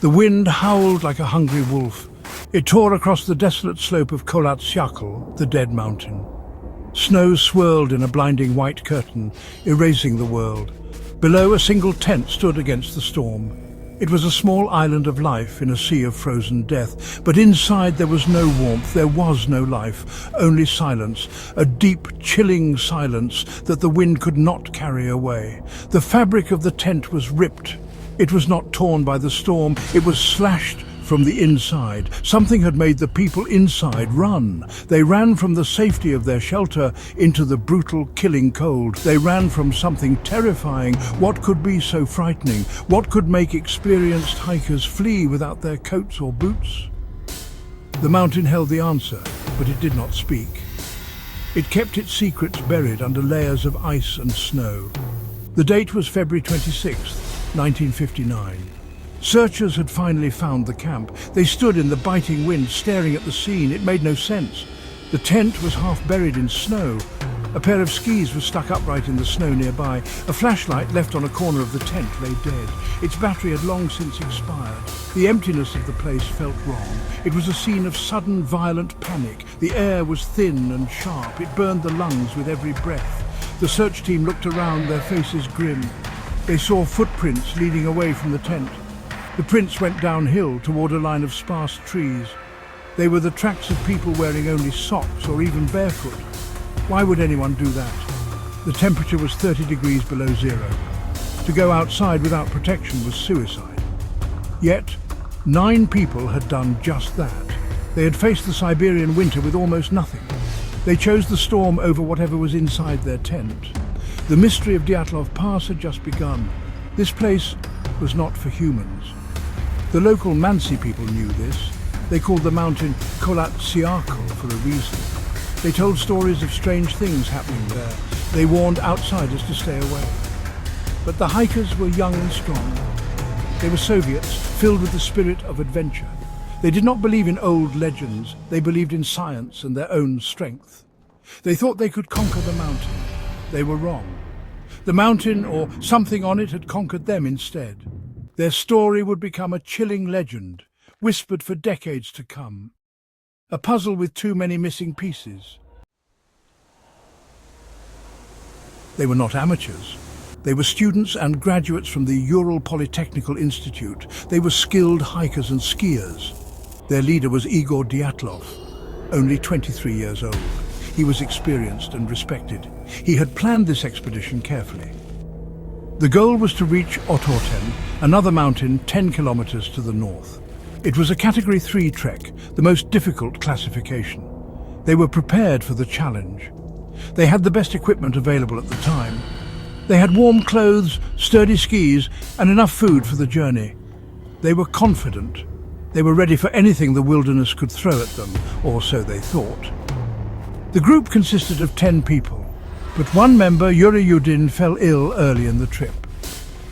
The wind howled like a hungry wolf. It tore across the desolate slope of Kolatsyakhl, the dead mountain. Snow swirled in a blinding white curtain, erasing the world. Below, a single tent stood against the storm. It was a small island of life in a sea of frozen death, but inside there was no warmth, there was no life, only silence, a deep, chilling silence that the wind could not carry away. The fabric of the tent was ripped. It was not torn by the storm, it was slashed from the inside. Something had made the people inside run. They ran from the safety of their shelter into the brutal, killing cold. They ran from something terrifying. What could be so frightening? What could make experienced hikers flee without their coats or boots? The mountain held the answer, but it did not speak. It kept its secrets buried under layers of ice and snow. The date was February 26th, 1959. Searchers had finally found the camp. They stood in the biting wind, staring at the scene. It made no sense. The tent was half buried in snow. A pair of skis was stuck upright in the snow nearby. A flashlight left on a corner of the tent lay dead. Its battery had long since expired. The emptiness of the place felt wrong. It was a scene of sudden, violent panic. The air was thin and sharp. It burned the lungs with every breath. The search team looked around, their faces grim. They saw footprints leading away from the tent. The prints went downhill toward a line of sparse trees. They were the tracks of people wearing only socks or even barefoot. Why would anyone do that? The temperature was 30 degrees below zero. To go outside without protection was suicide. Yet, 9 people had done just that. They had faced the Siberian winter with almost nothing. They chose the storm over whatever was inside their tent. The mystery of Dyatlov Pass had just begun. This place was not for humans. The local Mansi people knew this. They called the mountain Kolatsyakhl for a reason. They told stories of strange things happening there. They warned outsiders to stay away. But the hikers were young and strong. They were Soviets, filled with the spirit of adventure. They did not believe in old legends. They believed in science and their own strength. They thought they could conquer the mountain. They were wrong. The mountain, or something on it, had conquered them instead. Their story would become a chilling legend, whispered for decades to come. A puzzle with too many missing pieces. They were not amateurs. They were students and graduates from the Ural Polytechnical Institute. They were skilled hikers and skiers. Their leader was Igor Dyatlov, only 23 years old. He was experienced and respected. He had planned this expedition carefully. The goal was to reach Otorten, another mountain 10 kilometers to the north. It was a Category 3 trek, the most difficult classification. They were prepared for the challenge. They had the best equipment available at the time. They had warm clothes, sturdy skis, and enough food for the journey. They were confident. They were ready for anything the wilderness could throw at them, or so they thought. The group consisted of 10 people. But one member, Yuri Yudin, fell ill early in the trip.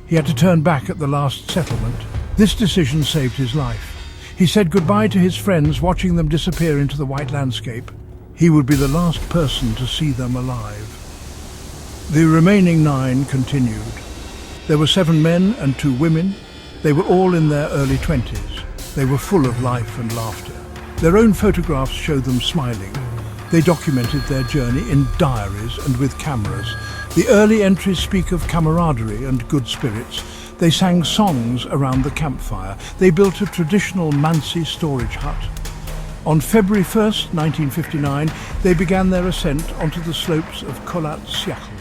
He had to turn back at the last settlement. This decision saved his life. He said goodbye to his friends, watching them disappear into the white landscape. He would be the last person to see them alive. The remaining 9 continued. There were 7 men and 2 women. They were all in their early 20s. They were full of life and laughter. Their own photographs showed them smiling. They documented their journey in diaries and with cameras. The early entries speak of camaraderie and good spirits. They sang songs around the campfire. They built a traditional Mansi storage hut. On February 1st, 1959, they began their ascent onto the slopes of Kolatsyakhl.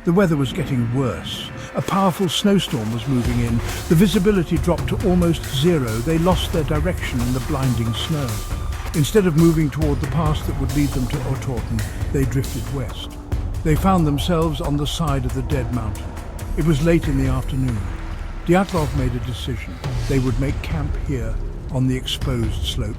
The weather was getting worse. A powerful snowstorm was moving in. The visibility dropped to almost zero. They lost their direction in the blinding snow. Instead of moving toward the pass that would lead them to Otorten, they drifted west. They found themselves on the side of the dead mountain. It was late in the afternoon. Dyatlov made a decision. They would make camp here, on the exposed slope.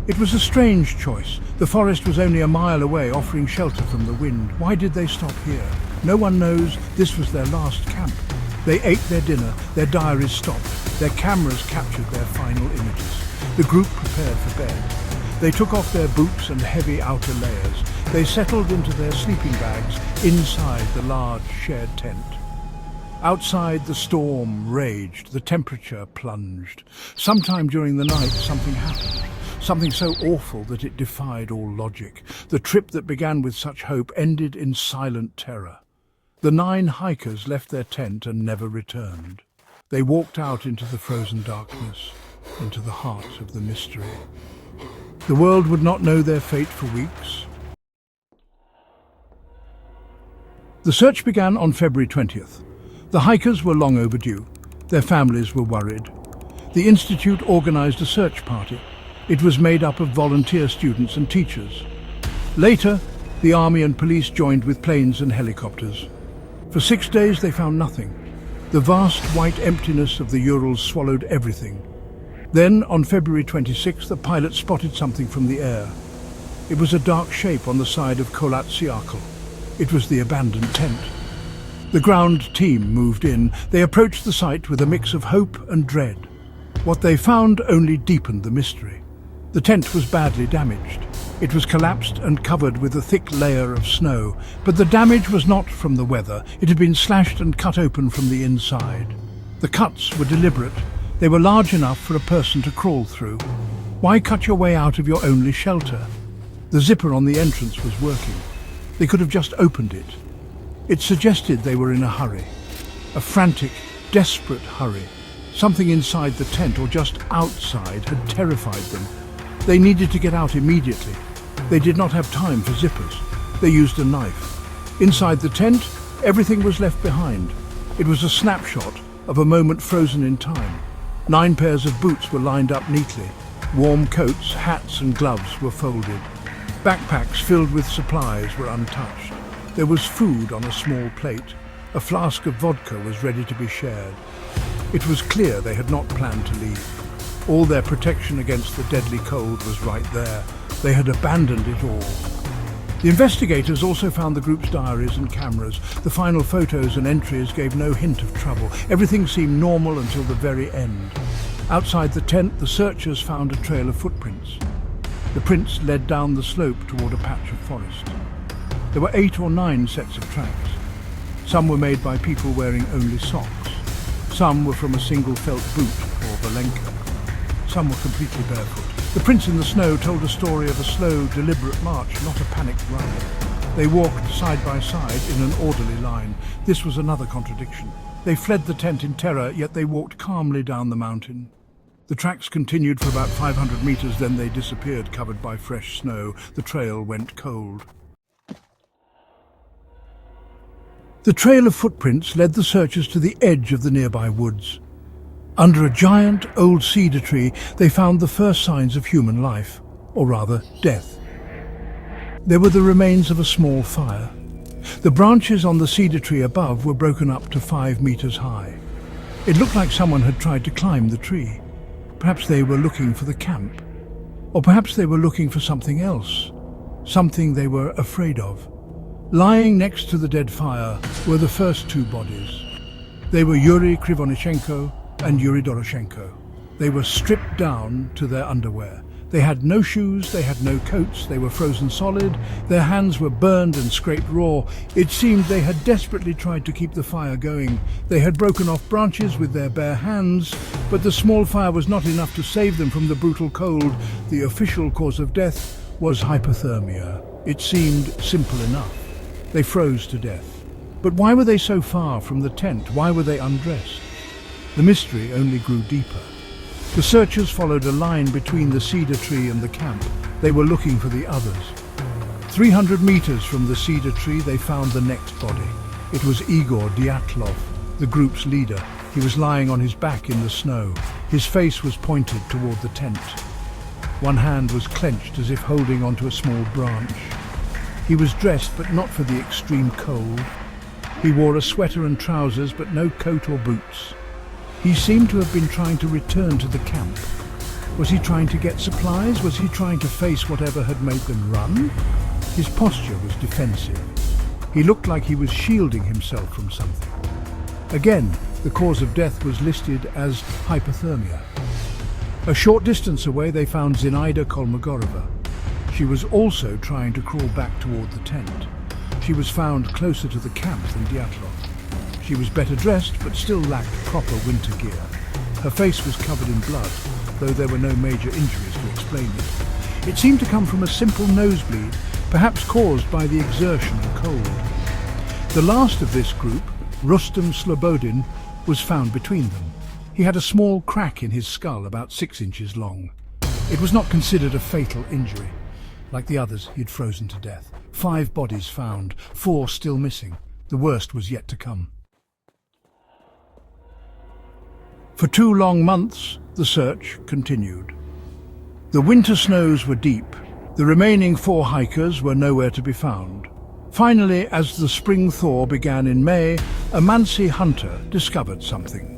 It was a strange choice. The forest was only a mile away, offering shelter from the wind. Why did they stop here? No one knows. This was their last camp. They ate their dinner. Their diaries stopped. Their cameras captured their final images. The group prepared for bed. They took off their boots and heavy outer layers. They settled into their sleeping bags inside the large shared tent. Outside, the storm raged, the temperature plunged. Sometime during the night, something happened. Something so awful that it defied all logic. The trip that began with such hope ended in silent terror. The 9 hikers left their tent and never returned. They walked out into the frozen darkness, into the heart of the mystery. The world would not know their fate for weeks. The search began on February 20th. The hikers were long overdue. Their families were worried. The Institute organized a search party. It was made up of volunteer students and teachers. Later, the army and police joined with planes and helicopters. For 6 days they found nothing. The vast white emptiness of the Urals swallowed everything. Then, on February 26th, the pilot spotted something from the air. It was a dark shape on the side of Kholat Syakhl. It was the abandoned tent. The ground team moved in. They approached the site with a mix of hope and dread. What they found only deepened the mystery. The tent was badly damaged. It was collapsed and covered with a thick layer of snow, but the damage was not from the weather. It had been slashed and cut open from the inside. The cuts were deliberate. They were large enough for a person to crawl through. Why cut your way out of your only shelter? The zipper on the entrance was working. They could have just opened it. It suggested they were in a hurry. A frantic, desperate hurry. Something inside the tent or just outside had terrified them. They needed to get out immediately. They did not have time for zippers. They used a knife. Inside the tent, everything was left behind. It was a snapshot of a moment frozen in time. 9 pairs of boots were lined up neatly. Warm coats, hats and gloves were folded. Backpacks filled with supplies were untouched. There was food on a small plate. A flask of vodka was ready to be shared. It was clear they had not planned to leave. All their protection against the deadly cold was right there. They had abandoned it all. The investigators also found the group's diaries and cameras. The final photos and entries gave no hint of trouble. Everything seemed normal until the very end. Outside the tent, the searchers found a trail of footprints. The prints led down the slope toward a patch of forest. There were 8 or 9 sets of tracks. Some were made by people wearing only socks. Some were from a single felt boot or valenka. Some were completely barefoot. The prints in the snow told a story of a slow, deliberate march, not a panicked run. They walked side by side in an orderly line. This was another contradiction. They fled the tent in terror, yet they walked calmly down the mountain. The tracks continued for about 500 meters, then they disappeared, covered by fresh snow. The trail went cold. The trail of footprints led the searchers to the edge of the nearby woods. Under a giant old cedar tree, they found the first signs of human life, or rather, death. There were the remains of a small fire. The branches on the cedar tree above were broken up to 5 meters high. It looked like someone had tried to climb the tree. Perhaps they were looking for the camp. Or perhaps they were looking for something else. Something they were afraid of. Lying next to the dead fire were the first 2 bodies. They were Yuri Krivonichenko and Yuri Doroshenko. They were stripped down to their underwear. They had no shoes, they had no coats, they were frozen solid, their hands were burned and scraped raw. It seemed they had desperately tried to keep the fire going. They had broken off branches with their bare hands, but the small fire was not enough to save them from the brutal cold. The official cause of death was hypothermia. It seemed simple enough. They froze to death. But why were they so far from the tent? Why were they undressed? The mystery only grew deeper. The searchers followed a line between the cedar tree and the camp. They were looking for the others. 300 meters from the cedar tree, they found the next body. It was Igor Dyatlov, the group's leader. He was lying on his back in the snow. His face was pointed toward the tent. One hand was clenched as if holding onto a small branch. He was dressed, but not for the extreme cold. He wore a sweater and trousers, but no coat or boots. He seemed to have been trying to return to the camp. Was he trying to get supplies? Was he trying to face whatever had made them run? His posture was defensive. He looked like he was shielding himself from something. Again, the cause of death was listed as hypothermia. A short distance away, they found Zinaida Kolmogorova. She was also trying to crawl back toward the tent. She was found closer to the camp than Dyatlov. She was better dressed, but still lacked proper winter gear. Her face was covered in blood, though there were no major injuries to explain it. It seemed to come from a simple nosebleed, perhaps caused by the exertion and cold. The last of this group, Rustem Slobodin, was found between them. He had a small crack in his skull about 6 inches long. It was not considered a fatal injury. Like the others, he had frozen to death. 5 bodies found, 4 still missing. The worst was yet to come. For 2 long months, the search continued. The winter snows were deep. The remaining 4 hikers were nowhere to be found. Finally, as the spring thaw began in May, a Mansi hunter discovered something.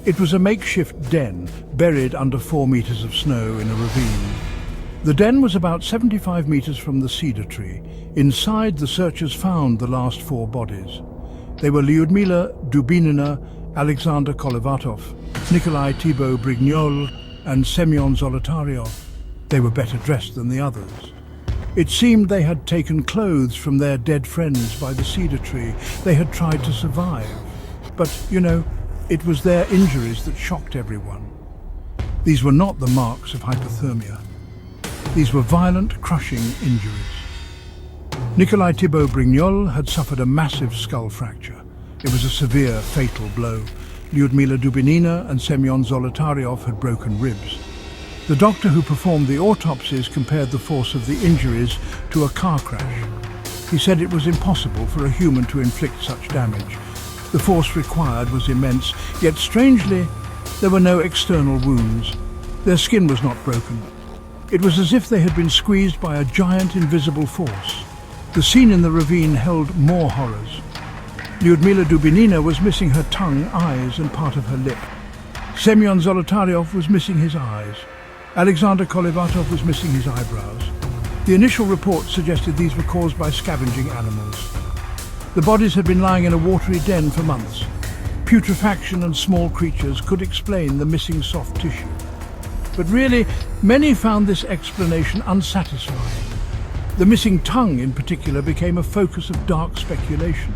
It was a makeshift den buried under 4 meters of snow in a ravine. The den was about 75 meters from the cedar tree. Inside, the searchers found the last 4 bodies. They were Lyudmila Dubinina, Alexander Kolevatov, Nikolai Thibault Brignol, and Semyon Zolotaryov. They were better dressed than the others. It seemed they had taken clothes from their dead friends by the cedar tree. They had tried to survive. But, it was their injuries that shocked everyone. These were not the marks of hypothermia. These were violent, crushing injuries. Nikolai Thibault Brignol had suffered a massive skull fracture. It was a severe, fatal blow. Lyudmila Dubinina and Semyon Zolotaryov had broken ribs. The doctor who performed the autopsies compared the force of the injuries to a car crash. He said it was impossible for a human to inflict such damage. The force required was immense, yet strangely, there were no external wounds. Their skin was not broken. It was as if they had been squeezed by a giant invisible force. The scene in the ravine held more horrors. Lyudmila Dubinina was missing her tongue, eyes, and part of her lip. Semyon Zolotaryov was missing his eyes. Alexander Kolevatov was missing his eyebrows. The initial report suggested these were caused by scavenging animals. The bodies had been lying in a watery den for months. Putrefaction and small creatures could explain the missing soft tissue. But really, many found this explanation unsatisfying. The missing tongue, in particular, became a focus of dark speculation.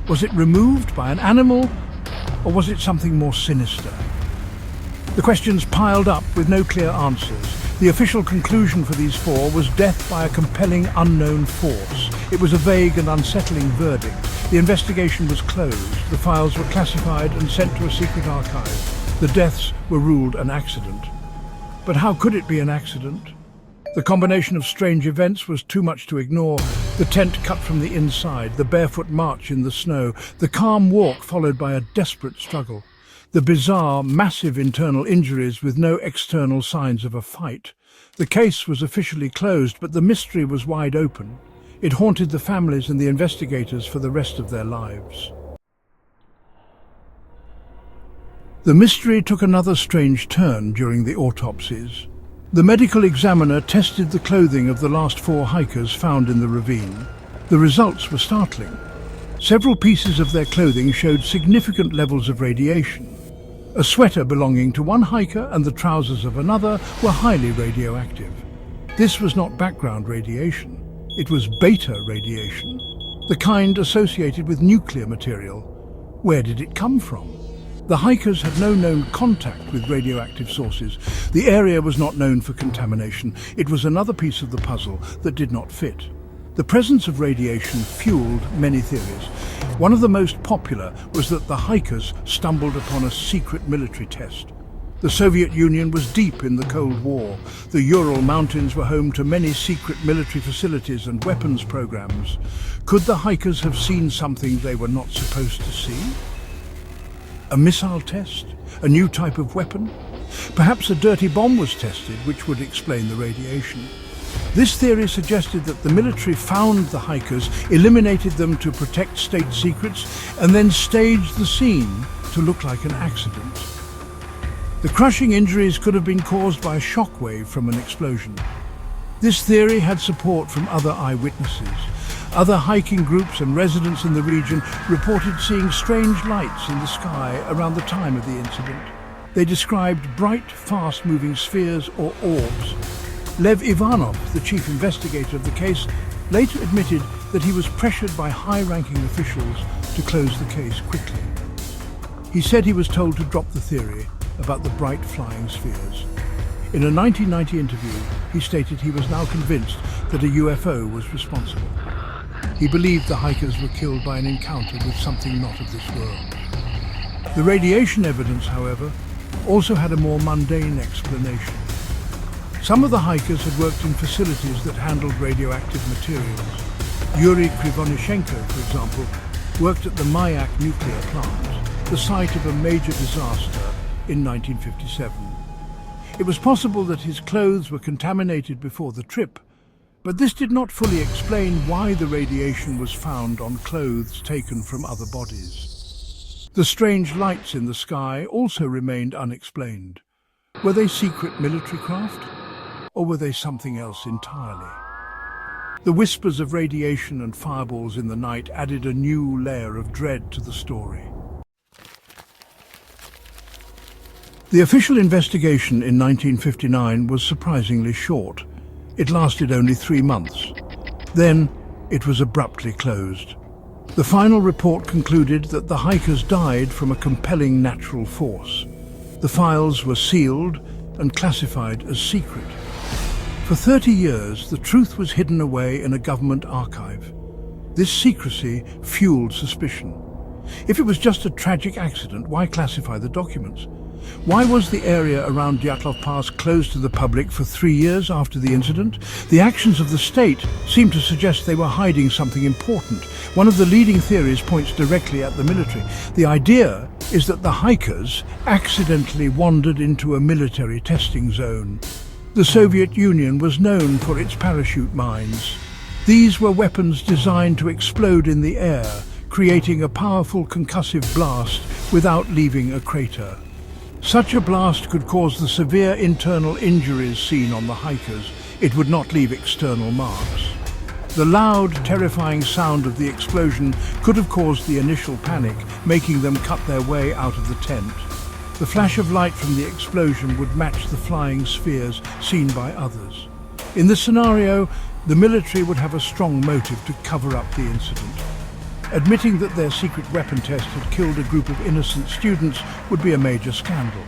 Was it removed by an animal, or was it something more sinister? The questions piled up with no clear answers. The official conclusion for these 4 was death by a compelling unknown force. It was a vague and unsettling verdict. The investigation was closed. The files were classified and sent to a secret archive. The deaths were ruled an accident. But how could it be an accident? The combination of strange events was too much to ignore. The tent cut from the inside, the barefoot march in the snow, the calm walk followed by a desperate struggle. The bizarre, massive internal injuries with no external signs of a fight. The case was officially closed, but the mystery was wide open. It haunted the families and the investigators for the rest of their lives. The mystery took another strange turn during the autopsies. The medical examiner tested the clothing of the last 4 hikers found in the ravine. The results were startling. Several pieces of their clothing showed significant levels of radiation. A sweater belonging to one hiker and the trousers of another were highly radioactive. This was not background radiation. It was beta radiation, the kind associated with nuclear material. Where did it come from? The hikers had no known contact with radioactive sources. The area was not known for contamination. It was another piece of the puzzle that did not fit. The presence of radiation fueled many theories. One of the most popular was that the hikers stumbled upon a secret military test. The Soviet Union was deep in the Cold War. The Ural Mountains were home to many secret military facilities and weapons programs. Could the hikers have seen something they were not supposed to see? A missile test? A new type of weapon? Perhaps a dirty bomb was tested, which would explain the radiation. This theory suggested that the military found the hikers, eliminated them to protect state secrets, and then staged the scene to look like an accident. The crushing injuries could have been caused by a shockwave from an explosion. This theory had support from other eyewitnesses. Other hiking groups and residents in the region reported seeing strange lights in the sky around the time of the incident. They described bright, fast-moving spheres or orbs. Lev Ivanov, the chief investigator of the case, later admitted that he was pressured by high-ranking officials to close the case quickly. He said he was told to drop the theory about the bright flying spheres. In a 1990 interview, he stated he was now convinced that a UFO was responsible. He believed the hikers were killed by an encounter with something not of this world. The radiation evidence, however, also had a more mundane explanation. Some of the hikers had worked in facilities that handled radioactive materials. Yuri Krivonishenko, for example, worked at the Mayak nuclear plant, the site of a major disaster in 1957. It was possible that his clothes were contaminated before the trip, but this did not fully explain why the radiation was found on clothes taken from other bodies. The strange lights in the sky also remained unexplained. Were they secret military craft, or were they something else entirely? The whispers of radiation and fireballs in the night added a new layer of dread to the story. The official investigation in 1959 was surprisingly short. It lasted only 3 months. Then it was abruptly closed. The final report concluded that the hikers died from a compelling natural force. The files were sealed and classified as secret. For 30 years, the truth was hidden away in a government archive. This secrecy fueled suspicion. If it was just a tragic accident, why classify the documents? Why was the area around Dyatlov Pass closed to the public for 3 years after the incident? The actions of the state seemed to suggest they were hiding something important. One of the leading theories points directly at the military. The idea is that the hikers accidentally wandered into a military testing zone. The Soviet Union was known for its parachute mines. These were weapons designed to explode in the air, creating a powerful concussive blast without leaving a crater. Such a blast could cause the severe internal injuries seen on the hikers. It would not leave external marks. The loud, terrifying sound of the explosion could have caused the initial panic, making them cut their way out of the tent. The flash of light from the explosion would match the flying spheres seen by others. In this scenario, the military would have a strong motive to cover up the incident. Admitting that their secret weapon test had killed a group of innocent students would be a major scandal.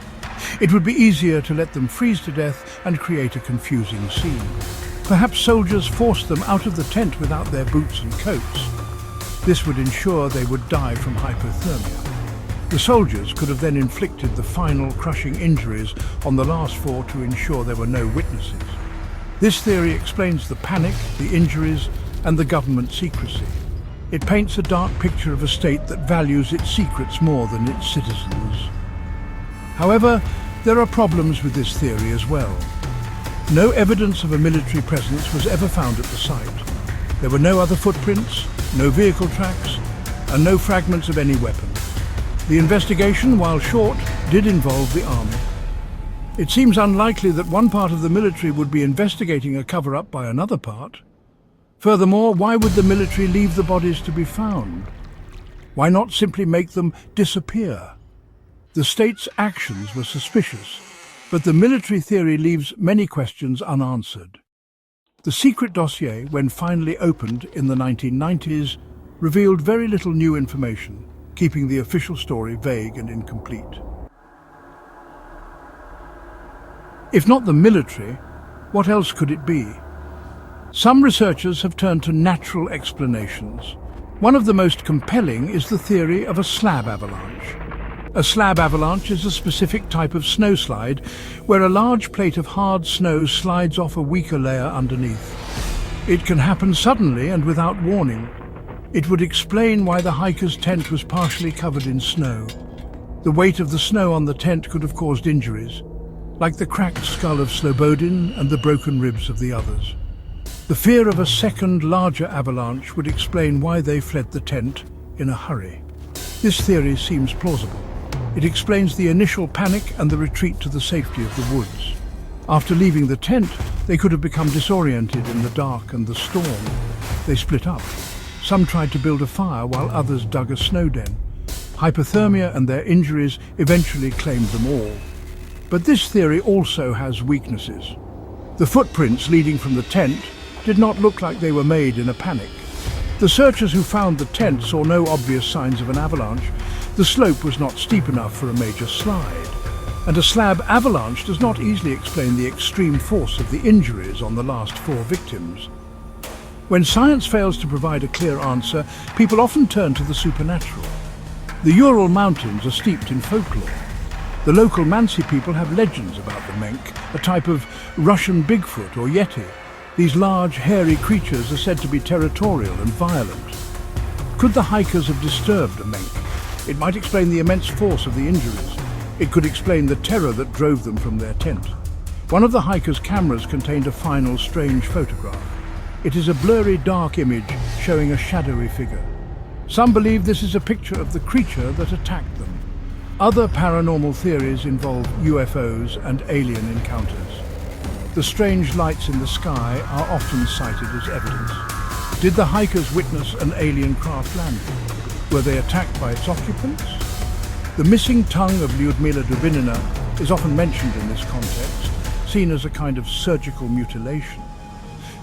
It would be easier to let them freeze to death and create a confusing scene. Perhaps soldiers forced them out of the tent without their boots and coats. This would ensure they would die from hypothermia. The soldiers could have then inflicted the final crushing injuries on the last 4 to ensure there were no witnesses. This theory explains the panic, the injuries, and the government secrecy. It paints a dark picture of a state that values its secrets more than its citizens. However, there are problems with this theory as well. No evidence of a military presence was ever found at the site. There were no other footprints, no vehicle tracks, and no fragments of any weapon. The investigation, while short, did involve the army. It seems unlikely that one part of the military would be investigating a cover-up by another part. Furthermore, why would the military leave the bodies to be found? Why not simply make them disappear? The state's actions were suspicious, but the military theory leaves many questions unanswered. The secret dossier, when finally opened in the 1990s, revealed very little new information, keeping the official story vague and incomplete. If not the military, what else could it be? Some researchers have turned to natural explanations. One of the most compelling is the theory of a slab avalanche. A slab avalanche is a specific type of snowslide where a large plate of hard snow slides off a weaker layer underneath. It can happen suddenly and without warning. It would explain why the hiker's tent was partially covered in snow. The weight of the snow on the tent could have caused injuries, like the cracked skull of Slobodin and the broken ribs of the others. The fear of a second, larger avalanche would explain why they fled the tent in a hurry. This theory seems plausible. It explains the initial panic and the retreat to the safety of the woods. After leaving the tent, they could have become disoriented in the dark and the storm. They split up. Some tried to build a fire while others dug a snow den. Hypothermia and their injuries eventually claimed them all. But this theory also has weaknesses. The footprints leading from the tent did not look like they were made in a panic. The searchers who found the tent saw no obvious signs of an avalanche. The slope was not steep enough for a major slide, and a slab avalanche does not easily explain the extreme force of the injuries on the last 4 victims. When science fails to provide a clear answer, people often turn to the supernatural. The Ural Mountains are steeped in folklore. The local Mansi people have legends about the Menk, a type of Russian Bigfoot or Yeti. These large, hairy creatures are said to be territorial and violent. Could the hikers have disturbed a Menk? It might explain the immense force of the injuries. It could explain the terror that drove them from their tent. One of the hikers' cameras contained a final, strange photograph. It is a blurry, dark image showing a shadowy figure. Some believe this is a picture of the creature that attacked them. Other paranormal theories involve UFOs and alien encounters. The strange lights in the sky are often cited as evidence. Did the hikers witness an alien craft landing? Were they attacked by its occupants? The missing tongue of Lyudmila Dubinina is often mentioned in this context, seen as a kind of surgical mutilation.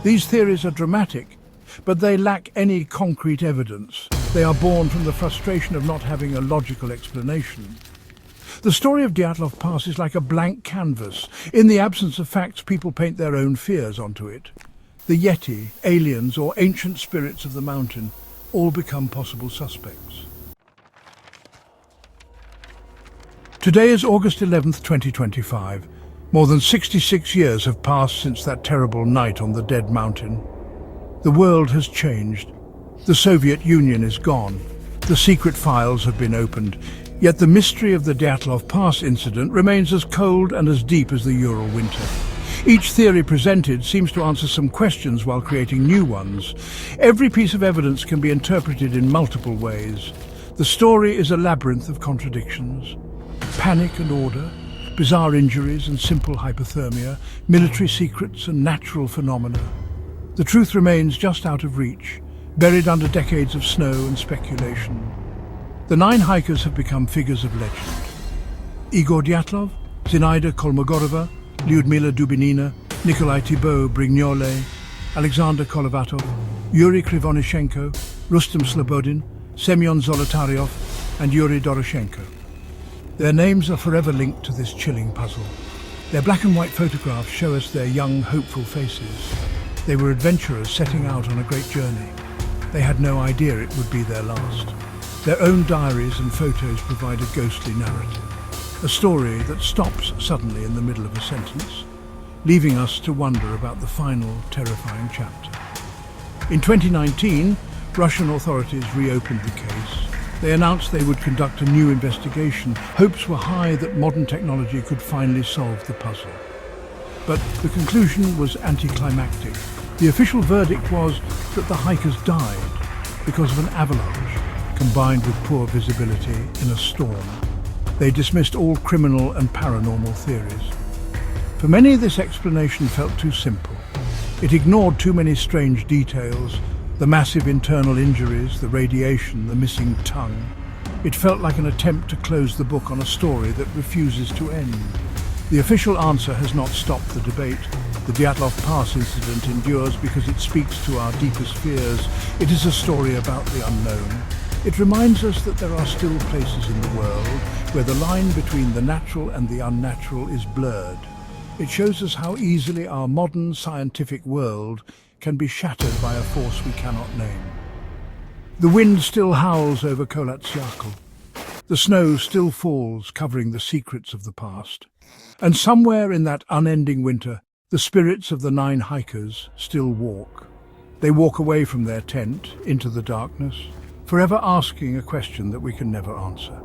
These theories are dramatic, but they lack any concrete evidence. They are born from the frustration of not having a logical explanation. The story of Dyatlov Pass is like a blank canvas. In the absence of facts, people paint their own fears onto it. The Yeti, aliens, or ancient spirits of the mountain all become possible suspects. Today is August 11th, 2025. More than 66 years have passed since that terrible night on the Dead Mountain. The world has changed. The Soviet Union is gone. The secret files have been opened. Yet the mystery of the Dyatlov Pass incident remains as cold and as deep as the Ural winter. Each theory presented seems to answer some questions while creating new ones. Every piece of evidence can be interpreted in multiple ways. The story is a labyrinth of contradictions. Panic and order, bizarre injuries and simple hypothermia, military secrets and natural phenomena. The truth remains just out of reach, buried under decades of snow and speculation. The 9 hikers have become figures of legend. Igor Dyatlov, Zinaida Kolmogorova, Lyudmila Dubinina, Nikolai Thibault Brignole, Alexander Kolovatov, Yuri Krivonishenko, Rustem Slobodin, Semyon Zolotaryov, and Yuri Doroshenko. Their names are forever linked to this chilling puzzle. Their black and white photographs show us their young, hopeful faces. They were adventurers setting out on a great journey. They had no idea it would be their last. Their own diaries and photos provide a ghostly narrative, a story that stops suddenly in the middle of a sentence, leaving us to wonder about the final, terrifying chapter. In 2019, Russian authorities reopened the case. They announced they would conduct a new investigation. Hopes were high that modern technology could finally solve the puzzle. But the conclusion was anticlimactic. The official verdict was that the hikers died because of an avalanche combined with poor visibility in a storm. They dismissed all criminal and paranormal theories. For many, this explanation felt too simple. It ignored too many strange details, the massive internal injuries, the radiation, the missing tongue. It felt like an attempt to close the book on a story that refuses to end. The official answer has not stopped the debate. The Dyatlov Pass incident endures because it speaks to our deepest fears. It is a story about the unknown. It reminds us that there are still places in the world where the line between the natural and the unnatural is blurred. It shows us how easily our modern scientific world can be shattered by a force we cannot name. The wind still howls over Kolatsiakl. The snow still falls, covering the secrets of the past. And somewhere in that unending winter, the spirits of the 9 hikers still walk. They walk away from their tent into the darkness, forever asking a question that we can never answer.